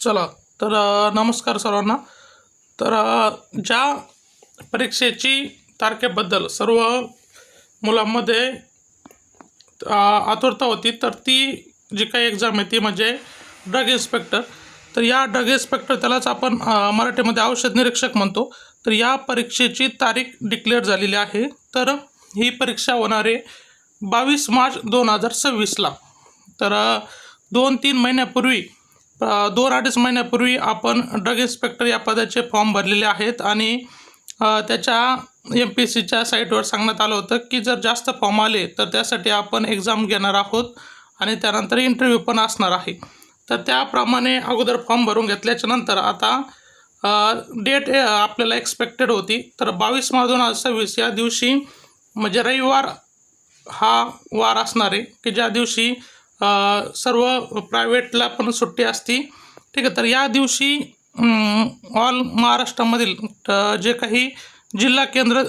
चला तर नमस्कार सर्वांना. तर ज्या परीक्षेची तारखेबद्दल सर्व मुलांमध्ये आतुरता होती, तर ती जी काही एक्झाम आहे ती म्हणजे ड्रग इन्स्पेक्टर. तर या ड्रग इन्स्पेक्टर त्यालाच आपण मराठीमध्ये औषध निरीक्षक म्हणतो. तर या परीक्षेची तारीख डिक्लेअर झालेली आहे. तर ही परीक्षा होणार आहे 22 मार्च 2026ला. तर 2-3 महिन्यापूर्वी 2-2.5 महिन्यापूर्वी आपण ड्रग इन्स्पेक्टर या पदाचे फॉर्म भरलेले आहेत आणि त्याच्या MPSCच्या साईटवर सांगण्यात आलं होतं की जर जास्त फॉर्म आले तर त्यासाठी आपण एक्झाम घेणार आहोत आणि त्यानंतर इंटरव्ह्यू पण असणार आहे. तर त्याप्रमाणे अगोदर फॉर्म भरून घेतल्याच्या नंतर आता डेट आपल्याला एक्सपेक्टेड होती. तर 22 मार्च 2026 या दिवशी म्हणजे रविवार हा वार असणार आहे की ज्या दिवशी सर्व प्रायव्हेटला पण सुट्टी असती. ठीक आहे. तर या दिवशी ऑल महाराष्ट्रामधील जे काही जिल्हा केंद्र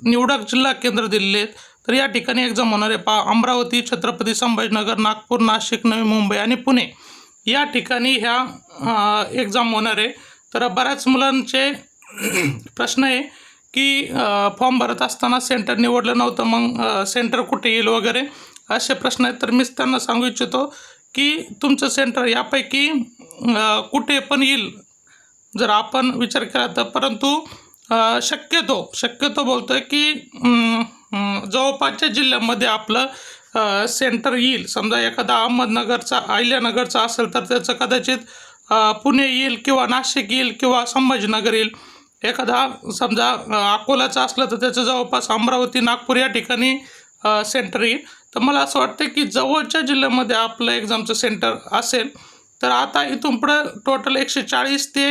निवडक जिल्हा केंद्र दिलेले आहेत तर या ठिकाणी एक्झाम होणार आहे. अमरावती, छत्रपती संभाजीनगर, नागपूर, नाशिक, नवी मुंबई आणि पुणे या ठिकाणी ह्या एक्झाम होणार आहे. तर बऱ्याच मुलांचे प्रश्न आहे की फॉर्म भरत असताना सेंटर निवडलं नव्हतं, मग सेंटर कुठे येईल वगैरे असे प्रश्न आहेत. तर मीच त्यांना सांगू इच्छितो की तुमचं सेंटर यापैकी कुठे पण येईल जर आपण विचार केला तर. परंतु शक्यतो बोलतो आहे की जवळपासच्या जिल्ह्यामध्ये आपलं सेंटर येईल. समजा एखादा अहमदनगरचा, अहिल्यानगरचा असेल तर त्याचं कदाचित पुणे येईल किंवा नाशिक येईल किंवा संभाजीनगर येईल. एखादा समजा अकोलाचा असलं तर त्याचं जवळपास अमरावती, नागपूर या ठिकाणी सेंटर येईल. तर मला असं वाटतं की जवळच्या जिल्ह्यामध्ये आपलं एक्झामचं सेंटर असेल. तर आता इथून पुढं टोटल 140 ते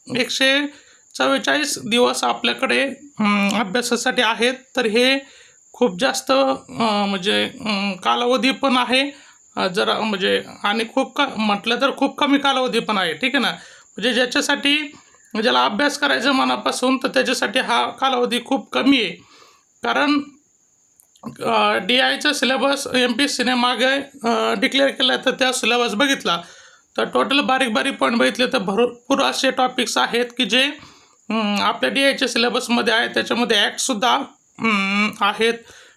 144 दिवस आपल्याकडे अभ्यासासाठी आहेत. तर हे खूप जास्त म्हणजे कालावधी पण आहे जरा म्हणजे, आणि खूप म्हटलं तर खूप कमी कालावधी पण आहे. ठीक आहे ना. म्हणजे ज्याला अभ्यास करायचा मनापासून तर त्याच्यासाठी हा कालावधी खूप कमी आहे. कारण DIचा सिलेबस MPSCने मागे डिक्लेअर केला आहे. तर त्या सिलेबस बघितला तर टोटल बारीक पॉईंट बघितले तर भरपूर असे टॉपिक्स आहेत की जे आपल्या DIच्या सिलेबसमध्ये आहे. त्याच्यामध्ये ॲक्टसुद्धा आहेत.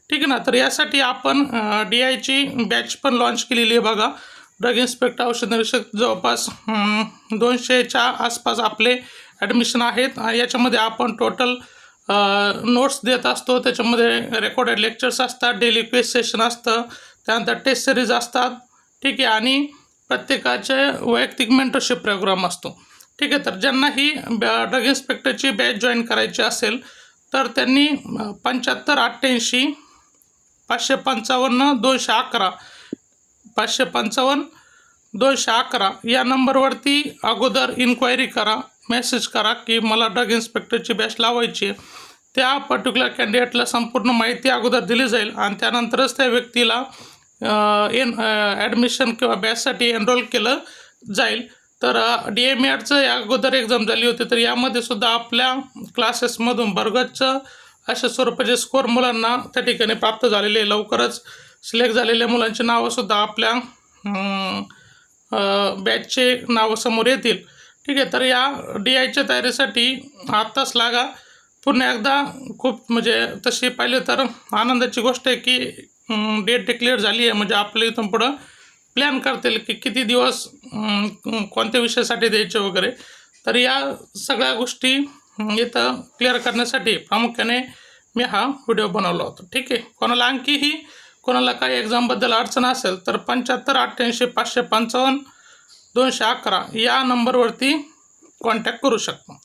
ठीक आहे ना. तर यासाठी आपण DIची बॅच पण लॉन्च केलेली आहे बघा. ड्रग इन्स्पेक्टर औषध निरीक्षक जवळपास 200च्या आसपास आपले ॲडमिशन आहेत. याच्यामध्ये आपण टोटल नोट्स देत असतो. त्याच्यामध्ये रेकॉर्डेड लेक्चर्स असतात, डेली क्विज सेशन असतं, त्यानंतर टेस्ट सिरीज असतात. ठीक आहे. आणि प्रत्येकाचे वैयक्तिक मेंटरशिप प्रोग्राम असतो. ठीक आहे. तर ज्यांना ही ड्रग इन्स्पेक्टरची बॅच जॉईन करायची असेल तर त्यांनी 7588 555 211 555 211 या नंबरवरती अगोदर इन्क्वायरी करा, मेसेज करा की मला ड्रग इन्स्पेक्टरची बॅच लावायची आहे. त्या पर्टिक्युलर कॅन्डिडेटला संपूर्ण माहिती अगोदर दिली जाईल आणि त्यानंतरच त्या व्यक्तीला ॲडमिशन किंवा बॅचसाठी एनरोल केलं जाईल. तर DMEDचं या अगोदर एक्झाम झाली होती. तर यामध्ये सुद्धा आपल्या क्लासेसमधून बरगतचं अशा स्वरूपाचे स्कोर मुलांना त्या ठिकाणी प्राप्त झालेले, लवकरच सिलेक्ट झालेल्या मुलांची नावंसुद्धा आपल्या बॅचचे नावं समोर येतील. ठीक आहे. तर या DIच्या तयारीसाठी आत्ताच लागा. पुन्हा एकदा खूप म्हणजे तशी पाहिलं तर आनंदाची गोष्ट आहे की डेट डिक्लेअर झाली आहे. म्हणजे आपल्या इथून पुढं प्लॅन करतील की किती दिवस कोणत्या विषयासाठी द्यायचे वगैरे. तर या सगळ्या गोष्टी इथं क्लिअर करण्यासाठी प्रामुख्याने मी हा व्हिडिओ बनवला होता. ठीक आहे. कोणाला काही एक्झामबद्दल अडचण असेल तर 7588 555 211 या नंबरवरती कॉन्टॅक्ट करू शकतो.